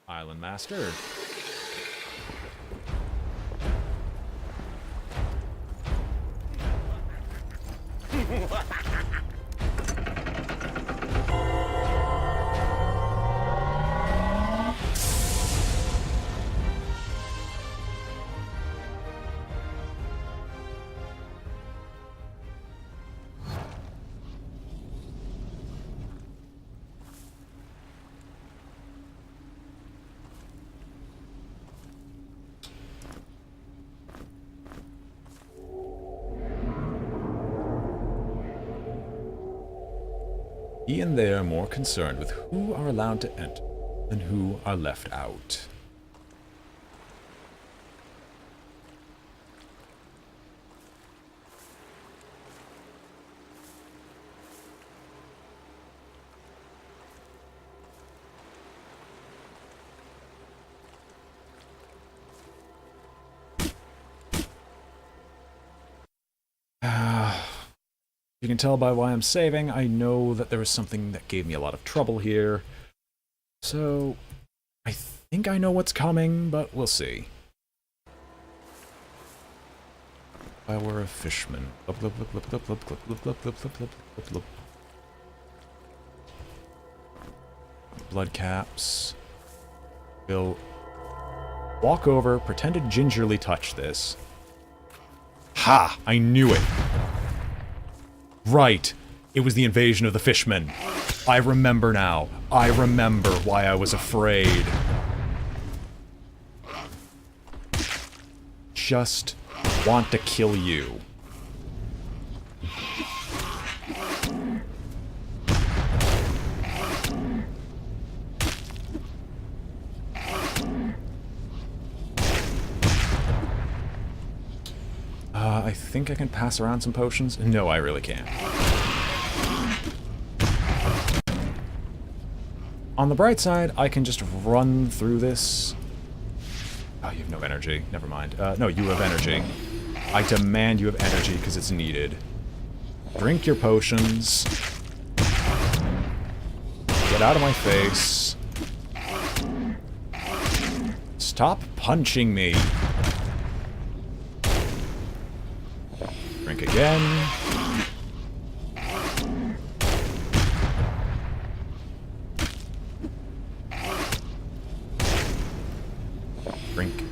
Island Master. He and they are more concerned with who are allowed to enter than who are left out. You can tell by why I'm saving, I know that there was something that gave me a lot of trouble here. So, I think I know what's coming, but we'll see. If I were a fishman. Blood caps. We'll walk over, pretend to gingerly touch this. Ha! I knew it! Right. It was the invasion of the fishmen. I remember now. I remember why I was afraid. Just want to kill you. I think I can pass around some potions. No, I really can't. On the bright side, I can just run through this. Oh, you have no energy. Never mind. No, you have energy. I demand you have energy because it's needed. Drink your potions. Get out of my face. Stop punching me. Drink again. Drink.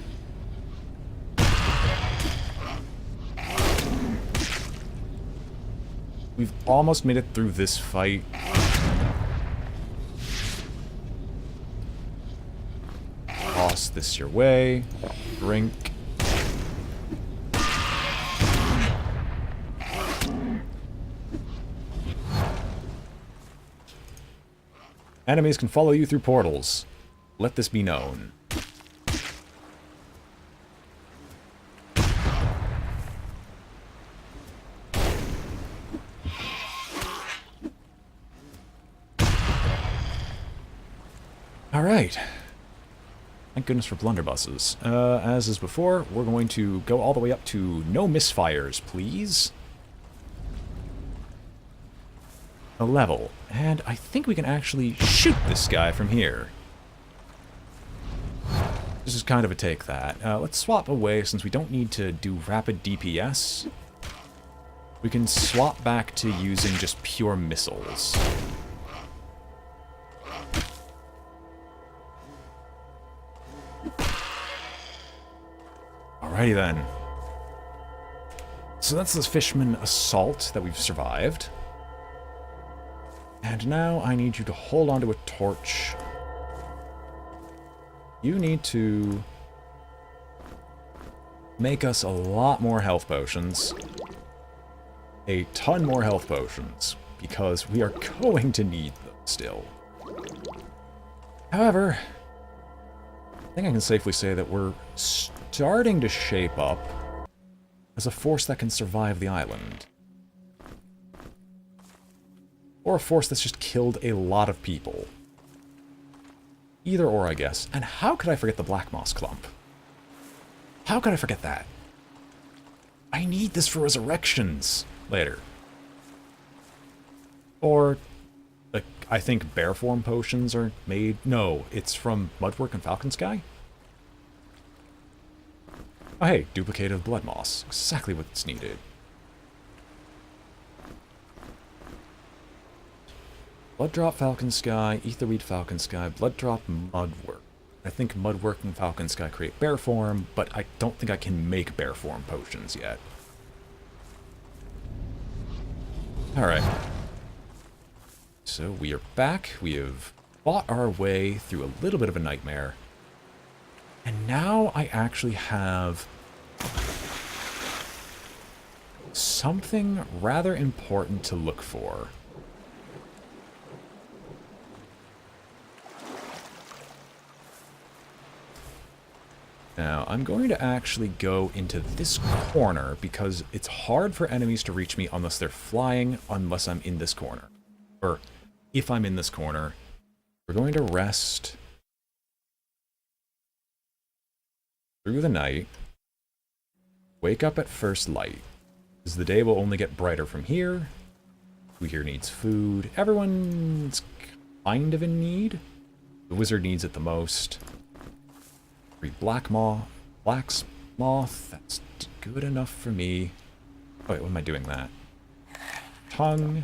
We've almost made it through this fight. Toss this your way. Drink. Enemies can follow you through portals. Let this be known. Alright. Thank goodness for blunderbusses. As is before, we're going to go all the way up to no misfires, please. A level. And I think we can actually shoot this guy from here. This is kind of a take that. Let's swap away since we don't need to do rapid DPS. We can swap back to using just pure missiles. Alrighty then. So that's this Fishman assault that we've survived. And now I need you to hold onto a torch. You need to make us a lot more health potions. A ton more health potions, because we are going to need them still. However, I think I can safely say that we're starting to shape up as a force that can survive the island. Or a force that's just killed a lot of people. Either or, I guess. And how could I forget the Black Moss Clump? How could I forget that? I need this for resurrections later. Or I think bear form potions are made... No, it's from Mudwork and Falcon Sky? Oh hey, duplicated blood moss. Exactly what's needed. Blood drop Falcon Sky, Etherweed Falcon Sky, blood drop Mudwork. I think Mudwork and Falcon Sky create bear form, but I don't think I can make bear form potions yet. Alright. So we are back. We have fought our way through a little bit of a nightmare. And now I actually have something rather important to look for. Now, I'm going to actually go into this corner because it's hard for enemies to reach me unless they're flying, unless I'm in this corner. Or if I'm in this corner. We're going to rest through the night. Wake up at first light, because the day will only get brighter from here. Who here needs food? Everyone's kind of in need. The wizard needs it the most. Black's moth, that's good enough for me. Oh, wait, what am I doing that? Tongue.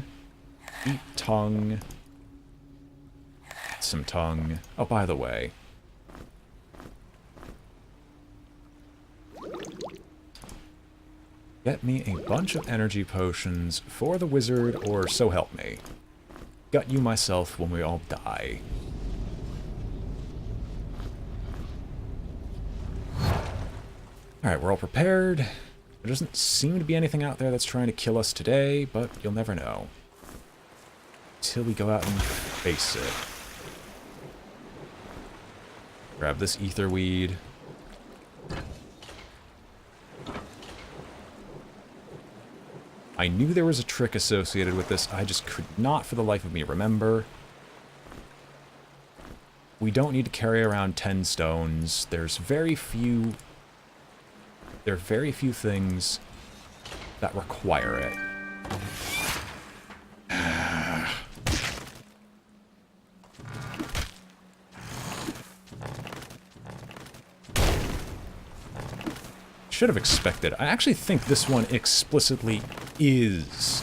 Eat tongue. Some tongue. Oh, by the way. Get me a bunch of energy potions for the wizard, or so help me. Gut you myself when we all die. Alright, we're all prepared. There doesn't seem to be anything out there that's trying to kill us today, but you'll never know. Until we go out and face it. Grab this ether weed. I knew there was a trick associated with this, I just could not for the life of me remember. We don't need to carry around 10 stones. There are very few things that require it. Should have expected. I actually think this one explicitly is.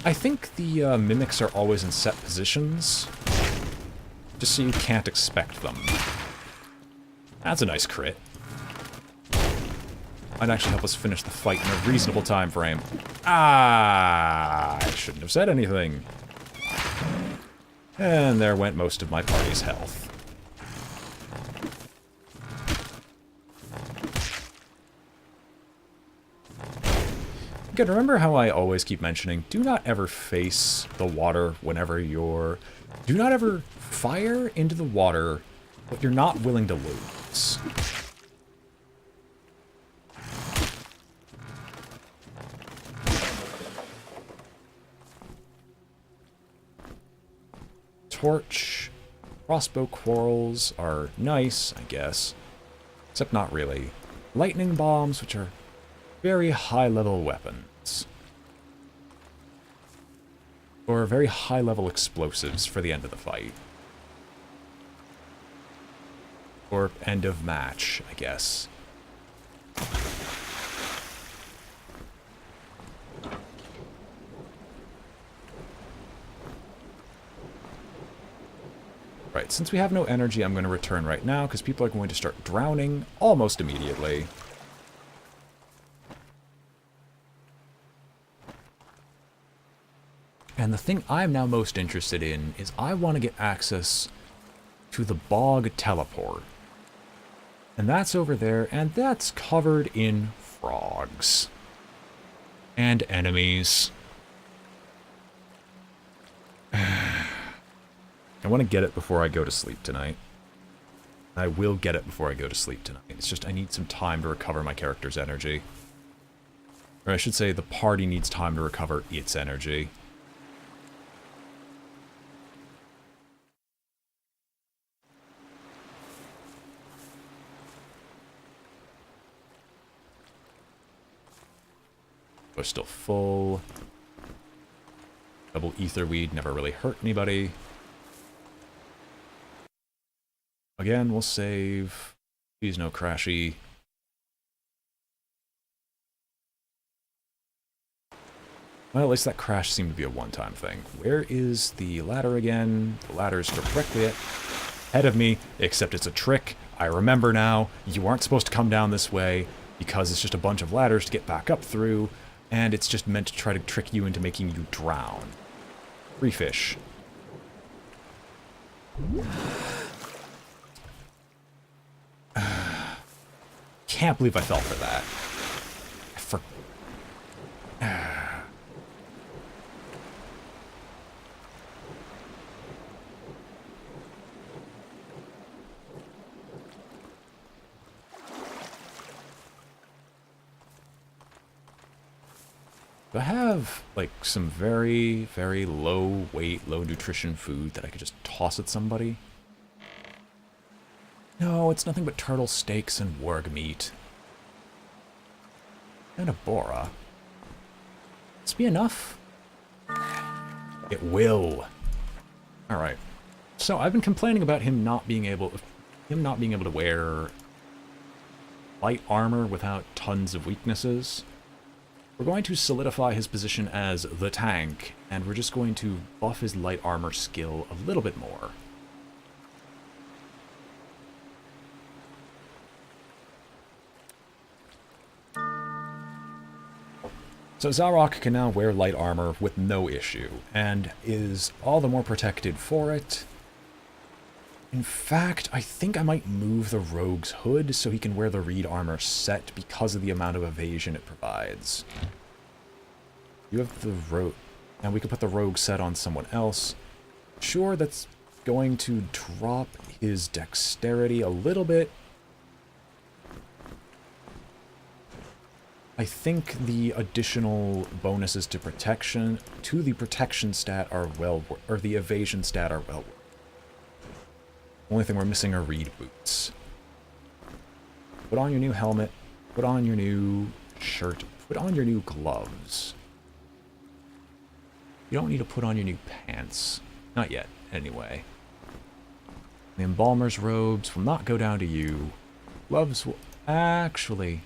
I think the mimics are always in set positions, just so you can't expect them. That's a nice crit. Might actually help us finish the fight in a reasonable time frame. Ah, I shouldn't have said anything. And there went most of my party's health. Again, remember how I always keep mentioning, do not ever face the water whenever you're... Do not ever fire into the water what you're not willing to lose. Torch, crossbow quarrels are nice, I guess. Except not really. Lightning bombs, which are very high-level weapons. Or very high-level explosives for the end of the fight. Or end of match, I guess. Right, since we have no energy, I'm going to return right now, because people are going to start drowning almost immediately. And the thing I'm now most interested in is I want to get access to the bog teleport. And that's over there, and that's covered in frogs. And enemies. I want to get it before I go to sleep tonight. I will get it before I go to sleep tonight. It's just I need some time to recover my character's energy. Or I should say the party needs time to recover its energy. We're still full. Double etherweed never really hurt anybody. Again, we'll save. Please no crashy. Well, at least that crash seemed to be a one-time thing. Where is the ladder again? The ladder's directly ahead of me, except it's a trick. I remember now, you aren't supposed to come down this way because it's just a bunch of ladders to get back up through, and it's just meant to try to trick you into making you drown. Free fish. Can't believe I fell for that. I have, like, some very, very low weight, low nutrition food that I could just toss at somebody. No, it's nothing but turtle steaks and warg meat. And a bora. This be enough? It will. Alright. So I've been complaining about him not being able to wear light armor without tons of weaknesses. We're going to solidify his position as the tank, and we're just going to buff his light armor skill a little bit more. So Zarok can now wear light armor with no issue, and is all the more protected for it. In fact, I think I might move the rogue's hood so he can wear the reed armor set because of the amount of evasion it provides. You have the rogue, and we could put the rogue set on someone else. Sure, that's going to drop his dexterity a little bit. I think the additional bonuses to protection, the protection stat are or the evasion stat are well. Only thing we're missing are reed boots. Put on your new helmet, put on your new shirt, put on your new gloves. You don't need to put on your new pants. Not yet, anyway. The embalmer's robes will not go down to you. Gloves will actually...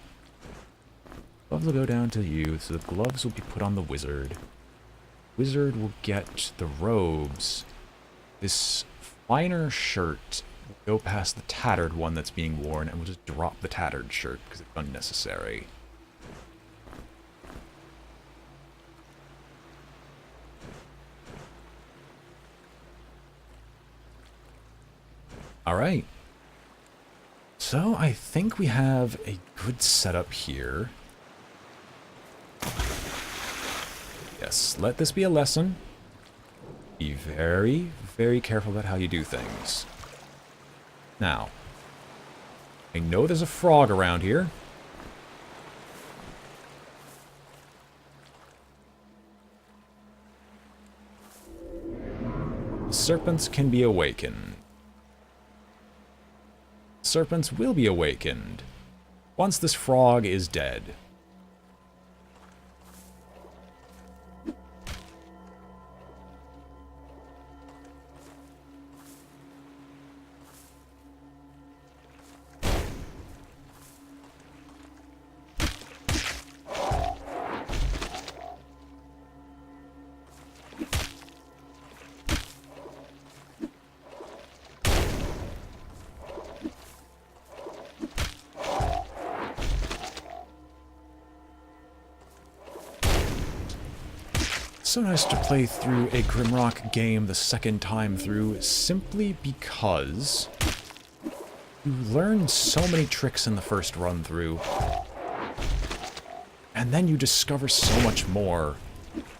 Gloves will go down to you, so the gloves will be put on the wizard. Wizard will get the robes. This finer shirt will go past the tattered one that's being worn, and we'll just drop the tattered shirt because it's unnecessary. Alright. So I think we have a good setup here. Yes, let this be a lesson. Be very, very careful about how you do things. Now, I know there's a frog around here. Serpents can be awakened. Serpents will be awakened once this frog is dead. So nice to play through a Grimrock game the second time through, simply because you learn so many tricks in the first run through, and then you discover so much more,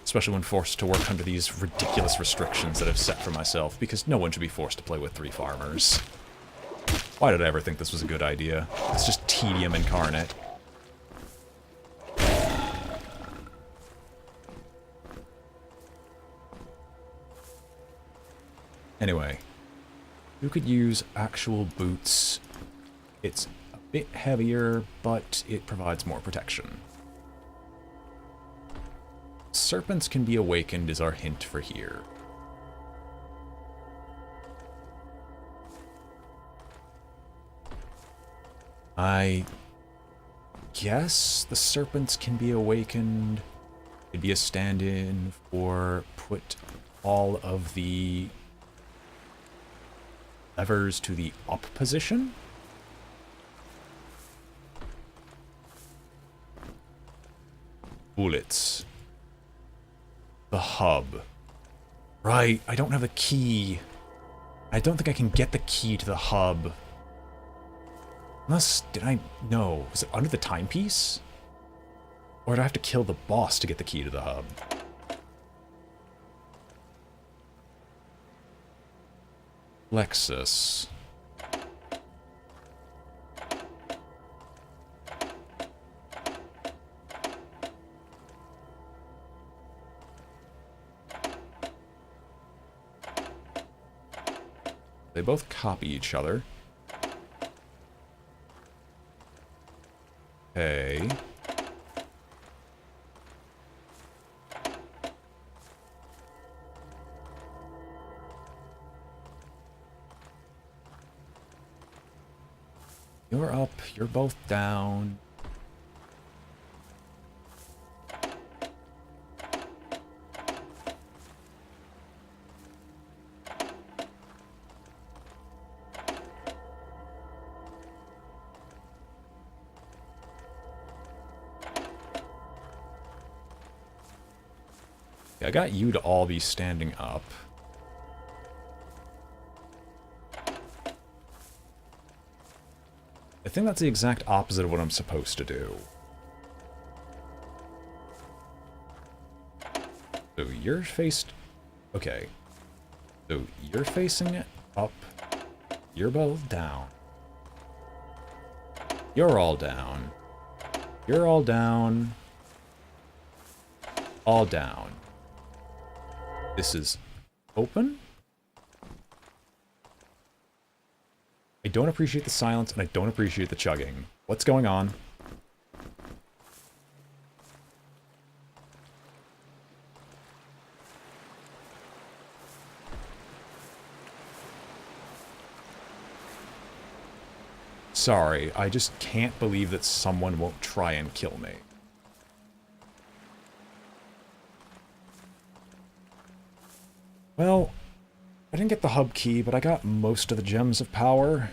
especially when forced to work under these ridiculous restrictions that I've set for myself, because no one should be forced to play with 3 farmers. Why did I ever think this was a good idea? It's just tedium incarnate. Anyway, you could use actual boots. It's a bit heavier, but it provides more protection. serpents can be awakened is our hint for here. I guess the serpents can be awakened. It'd be a stand-in for put all of the levers to the up position. Bullets. The hub. Right, I don't have the key. I don't think I can get the key to the hub. Unless, did I? No. Was it under the timepiece? Or do I have to kill the boss to get the key to the hub? Lexus. They both copy each other. Okay. You're up, you're both down. Yeah, I got you to all be standing up. I think that's the exact opposite of what I'm supposed to do. So you're faced... Okay. So you're facing up. You're both down. You're all down. You're all down. All down. This is open. I don't appreciate the silence, and I don't appreciate the chugging. What's going on? Sorry, I just can't believe that someone won't try and kill me. Well, I didn't get the hub key, but I got most of the gems of power.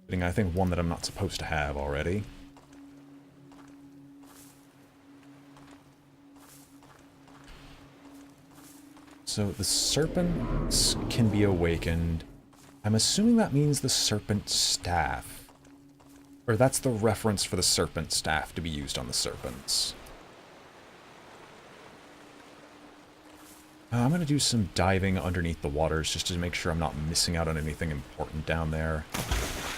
Getting, I think, one that I'm not supposed to have already. So the serpents can be awakened. I'm assuming that means the serpent staff. Or that's the reference for the serpent staff to be used on the serpents. I'm going to do some diving underneath the waters just to make sure I'm not missing out on anything important down there.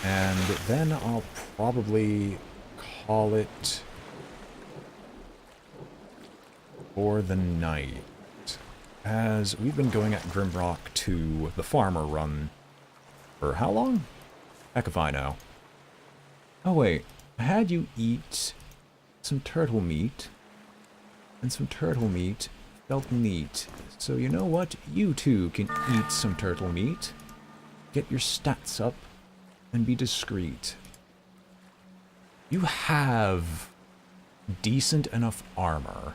And then I'll probably call it for the night. As we've been going at Grimrock to the farmer run for how long? Heck if I know. Oh wait, I had you eat some turtle meat, and some turtle meat felt neat. So you know what? You too can eat some turtle meat. Get your stats up and be discreet. You have decent enough armor.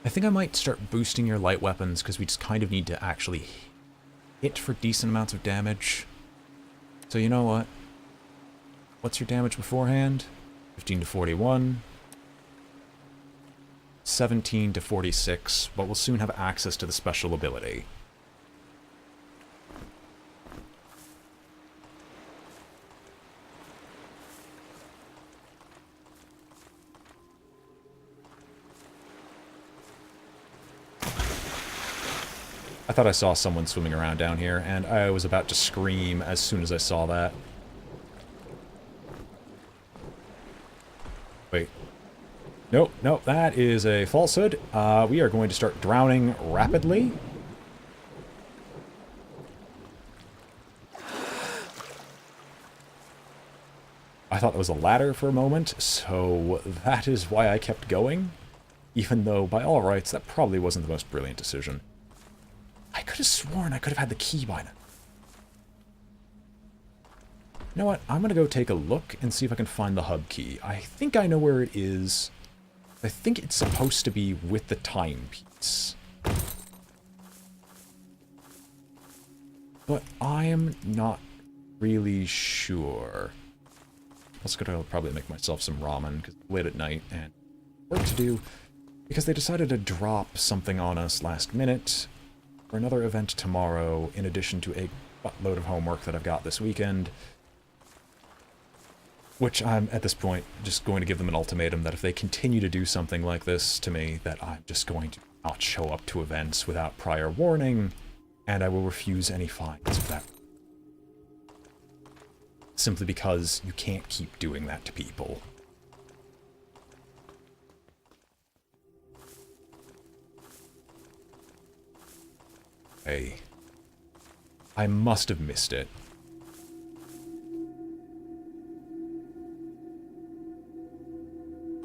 I think I might start boosting your light weapons because we just kind of need to actually hit for decent amounts of damage. So you know what? What's your damage beforehand? 15 to 41. 17 to 46, but we'll soon have access to the special ability. I thought I saw someone swimming around down here, and I was about to scream as soon as I saw that. Wait. Nope, nope, that is a falsehood. We are going to start drowning rapidly. I thought it was a ladder for a moment, so that is why I kept going. Even though, by all rights, that probably wasn't the most brilliant decision. I could have sworn I could have had the key by now. You know what? I'm going to go take a look and see if I can find the hub key. I think I know where it is. I think it's supposed to be with the timepiece. But I am not really sure. Also gonna probably make myself some ramen, because it's late at night and work to do. Because they decided to drop something on us last minute for another event tomorrow, in addition to a buttload of homework that I've got this weekend. Which I'm, at this point, just going to give them an ultimatum that if they continue to do something like this to me, that I'm just going to not show up to events without prior warning, and I will refuse any fines for that. Simply because you can't keep doing that to people. Hey. I must have missed it.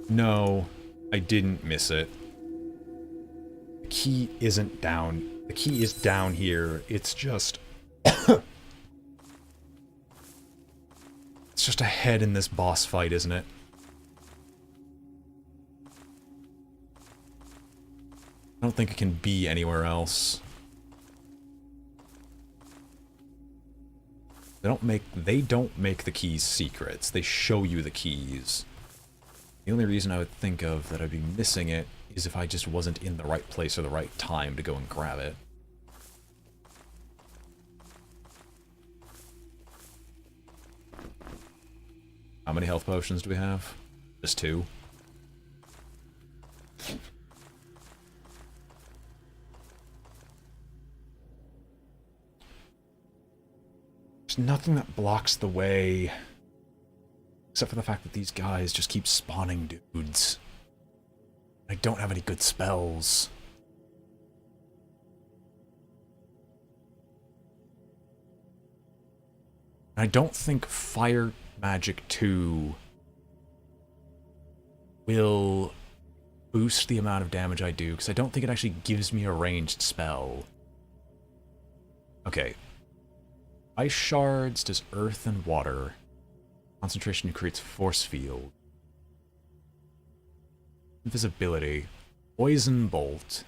No, I didn't miss it. The key isn't down. The key is down here. It's just... it's just ahead in this boss fight, isn't it? I don't think it can be anywhere else. They don't make the keys secrets. They show you the keys. The only reason I would think of that I'd be missing it is if I just wasn't in the right place or the right time to go and grab it. How many health potions do we have? Just 2. There's nothing that blocks the way, except for the fact that these guys just keep spawning dudes. I don't have any good spells. I don't think Fire Magic 2 will boost the amount of damage I do, because I don't think it actually gives me a ranged spell. Okay. Ice Shards does Earth and Water. Concentration creates Force Field. Invisibility. Poison Bolt.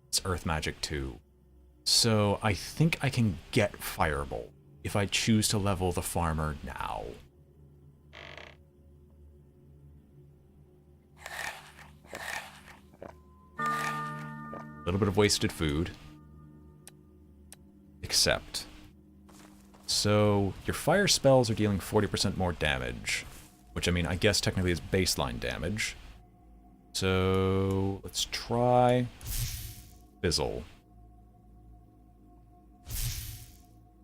It's Earth Magic 2. So I think I can get Firebolt if I choose to level the farmer now. A little bit of wasted food. Except. So, your fire spells are dealing 40% more damage. Which, I mean, I guess technically is baseline damage. So, let's try Fizzle.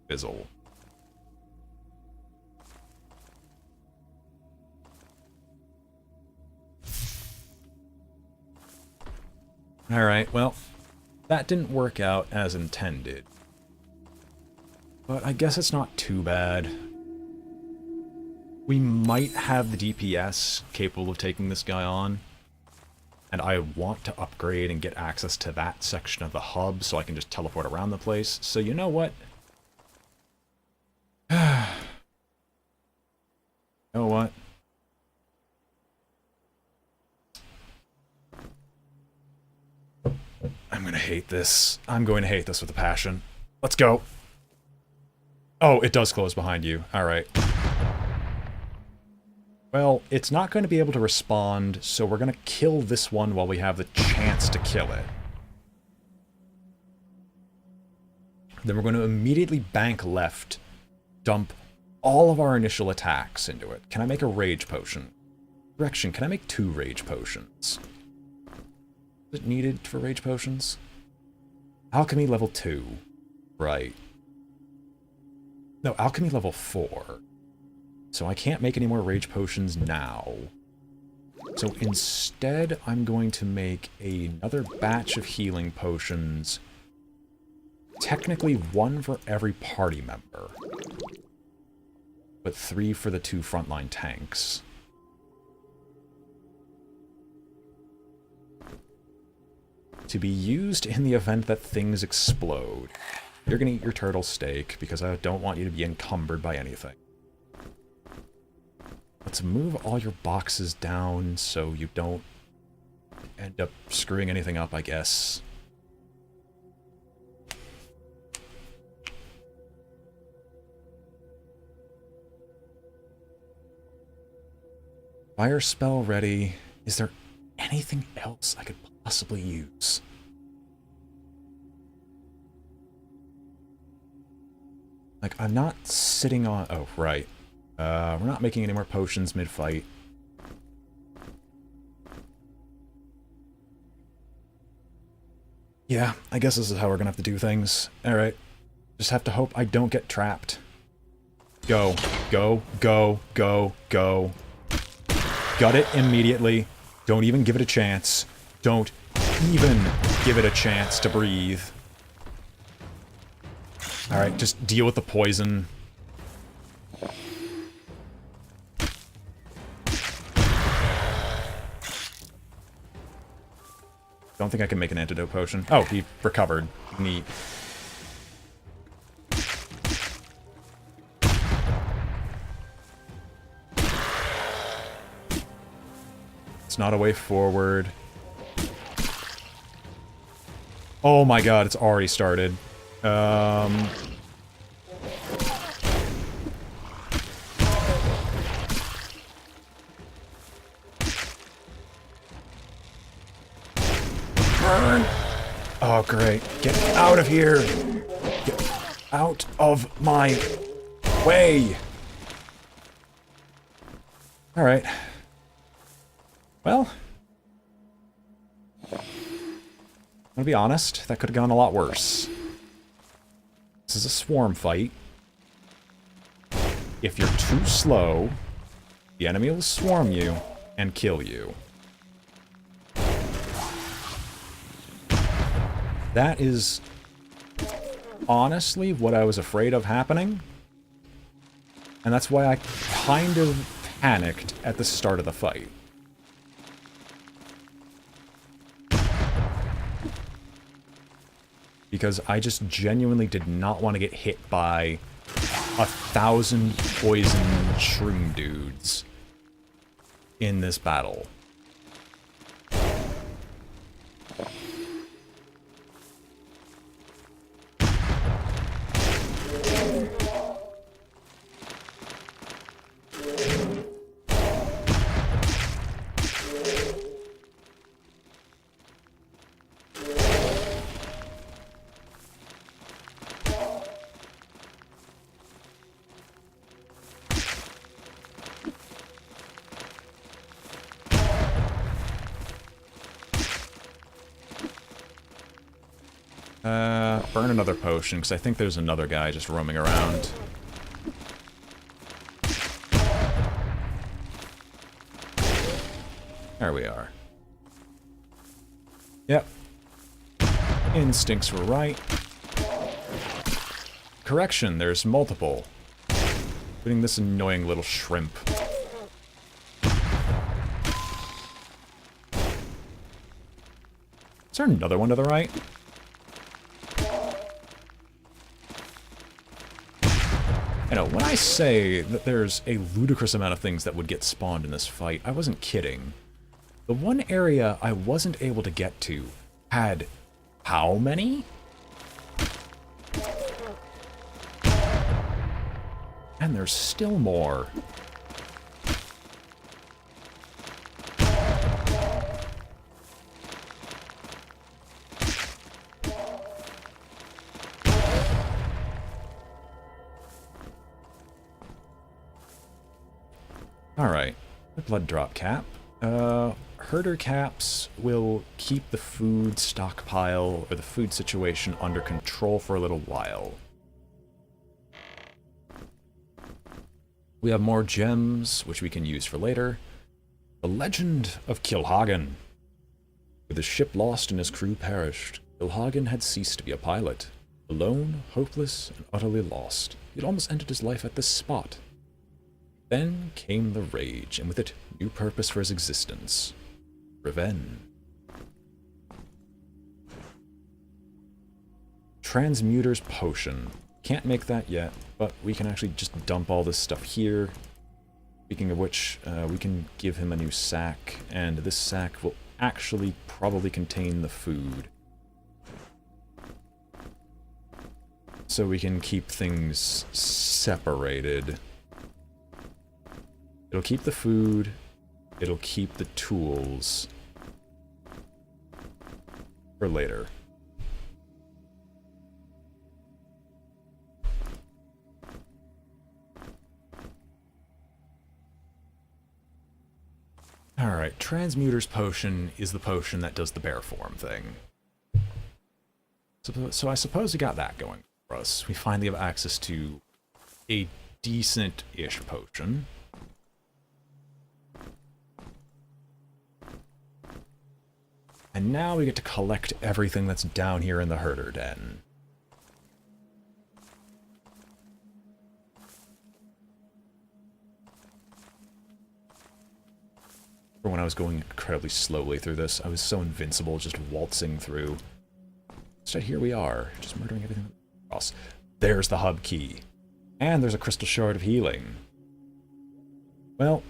Fizzle. Alright, well, that didn't work out as intended. But I guess it's not too bad. We might have the DPS capable of taking this guy on. And I want to upgrade and get access to that section of the hub so I can just teleport around the place. So you know what? You know what? I'm gonna hate this. I'm going to hate this with a passion. Let's go. Oh, it does close behind you. Alright. Well, it's not going to be able to respond, so we're going to kill this one while we have the chance to kill it. Then we're going to immediately bank left, dump all of our initial attacks into it. Can I make a rage potion? Correction, can I make 2 rage potions? Is it needed for rage potions? Alchemy level 2. Right. No, alchemy level 4. So I can't make any more rage potions now. So instead, I'm going to make another batch of healing potions. Technically 1 for every party member. but 3 for the 2 frontline tanks. To be used in the event that things explode. You're gonna eat your turtle steak, because I don't want you to be encumbered by anything. Let's move all your boxes down so you don't end up screwing anything up, I guess. Fire spell ready. Is there anything else I could possibly use? Like, I'm not sitting on... Oh, right. We're not making any more potions mid-fight. Yeah, I guess this is how we're gonna have to do things. Alright. Just have to hope I don't get trapped. Go. Go. Go. Go. Go. Gut it immediately. Don't even give it a chance. Don't even give it a chance to breathe. Alright, just deal with the poison. Don't think I can make an antidote potion. Oh, he recovered. Neat. It's not a way forward. Oh my god, it's already started. Burn! Oh, great. Get out of here! Get out of my way! Alright. Well, I'm gonna be honest, that could have gone a lot worse. This is a swarm fight. If you're too slow, the enemy will swarm you and kill you. That is honestly what I was afraid of happening. And that's why I kind of panicked at the start of the fight. Because I just genuinely did not want to get hit by 1,000 poison shroom dudes in this battle. Burn another potion, because I think there's another guy just roaming around. There we are. Yep. Instincts were right. Correction, there's multiple. Including this annoying little shrimp. Is there another one to the right? You know, when I say that there's a ludicrous amount of things that would get spawned in this fight, I wasn't kidding. The one area I wasn't able to get to had how many? And there's still more. Alright, the blood drop cap. Herder caps will keep the food stockpile or the food situation under control for a little while. We have more gems, which we can use for later. The Legend of Kilhagen. With his ship lost and his crew perished, Kilhagen had ceased to be a pilot. Alone, hopeless, and utterly lost. He'd almost ended his life at this spot. Then came the rage, and with it, new purpose for his existence. Revenge. Transmuter's Potion. Can't make that yet, but we can actually just dump all this stuff here. Speaking of which, we can give him a new sack, and this sack will actually probably contain the food. So we can keep things separated. It'll keep the food, it'll keep the tools for later. Alright, Transmuter's Potion is the potion that does the bear form thing. So I suppose we got that going for us. We finally have access to a decent-ish potion. And now we get to collect everything that's down here in the herder den. When I was going incredibly slowly through this, I was so invincible, just waltzing through. Instead, here we are, just murdering everything across. There's the hub key. And there's a crystal shard of healing. Well,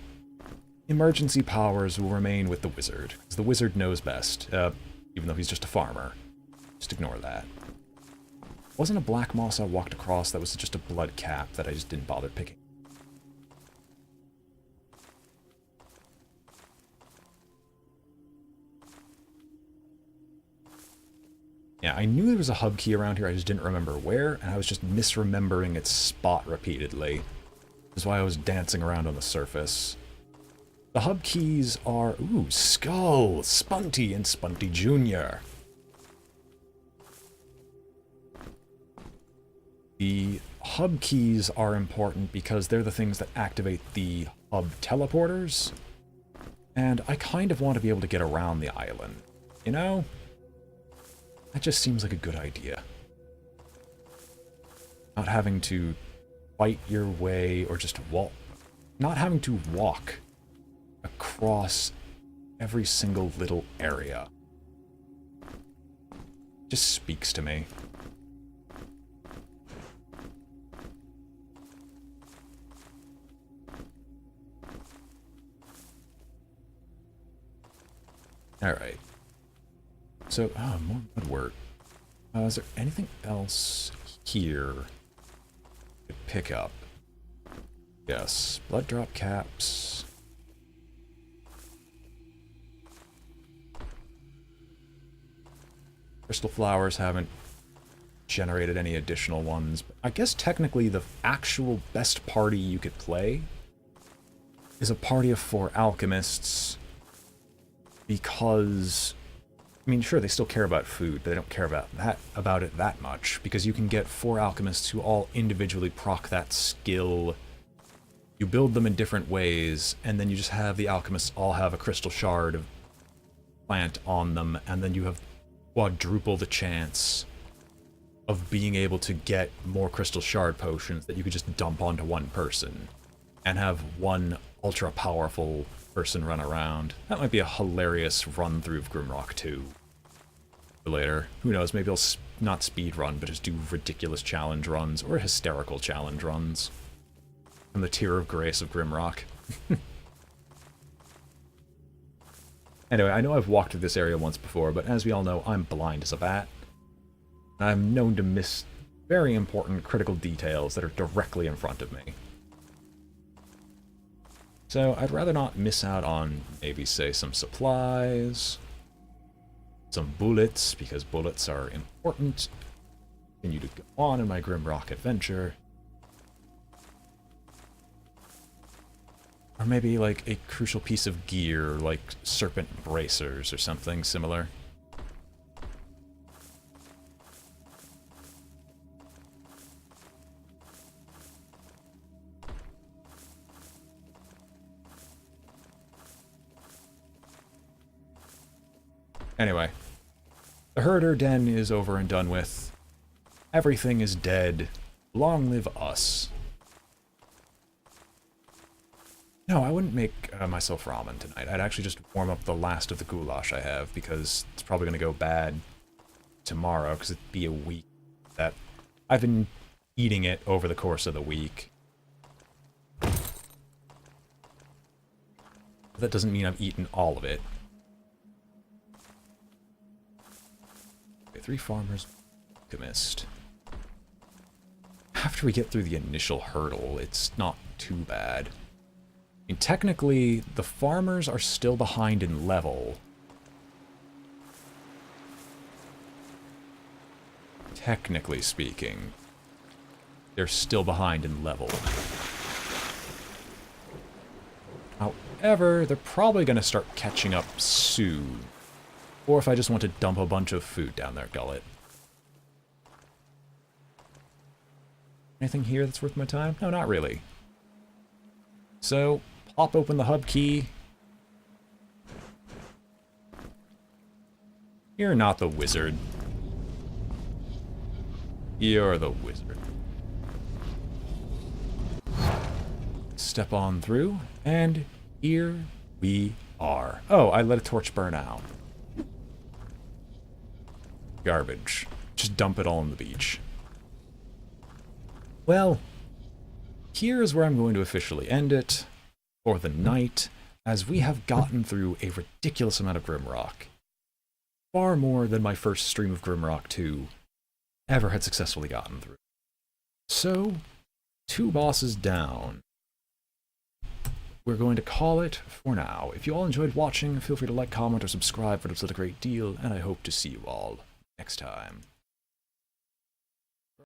emergency powers will remain with the wizard, because the wizard knows best, even though he's just a farmer. Just ignore that. Wasn't a black moss I walked across that was just a blood cap that I just didn't bother picking? Yeah, I knew there was a hub key around here, I just didn't remember where, and I was just misremembering its spot repeatedly. This is why I was dancing around on the surface. The hub keys are... Ooh, Skull! Spunty and Spunty Jr. The hub keys are important because they're the things that activate the hub teleporters, and I kind of want to be able to get around the island, you know? That just seems like a good idea. Not having to fight your way or just walk. Not having to walk across every single little area. Just speaks to me. Alright. So, more woodwork. Is there anything else here to pick up? Yes, blood drop caps. Crystal flowers haven't generated any additional ones. But I guess technically the actual best party you could play is a party of 4 alchemists, because... I mean, sure, they still care about food, but they don't care about it that much, because you can get 4 alchemists who all individually proc that skill. You build them in different ways, and then you just have the alchemists all have a crystal shard of plant on them, and then you have quadruple the chance of being able to get more crystal shard potions that you could just dump onto one person, and have one ultra-powerful person run around. That might be a hilarious run-through of Grimrock 2. For later. Who knows, maybe I'll not speed run, but just do ridiculous challenge runs, or hysterical challenge runs. From the tier of grace of Grimrock. Anyway, I know I've walked through this area once before, but as we all know, I'm blind as a bat. I'm known to miss very important critical details that are directly in front of me. So I'd rather not miss out on maybe, say, some supplies, some bullets, because bullets are important. Continue to go on in my Grimrock adventure. Or maybe like a crucial piece of gear, like serpent bracers or something similar. Anyway, the herder den is over and done with. Everything is dead. Long live us. No, I wouldn't make myself ramen tonight. I'd actually just warm up the last of the goulash I have, because it's probably going to go bad tomorrow, because it'd be a week that I've been eating it over the course of the week. That doesn't mean I've eaten all of it. Okay, 3 farmers, alchemist. After we get through the initial hurdle, it's not too bad. I mean, technically, the farmers are still behind in level. Technically speaking, they're still behind in level. However, they're probably going to start catching up soon. Or if I just want to dump a bunch of food down their gullet. Anything here that's worth my time? No, not really. So, pop open the hub key. You're not the wizard. You're the wizard. Step on through, and here we are. Oh, I let a torch burn out. Garbage. Just dump it all on the beach. Well, here's where I'm going to officially end it for the night, as we have gotten through a ridiculous amount of Grimrock. Far more than my first stream of Grimrock 2 ever had successfully gotten through. So, 2 bosses down. We're going to call it for now. If you all enjoyed watching, feel free to like, comment, or subscribe, for it would a great deal, and I hope to see you all next time.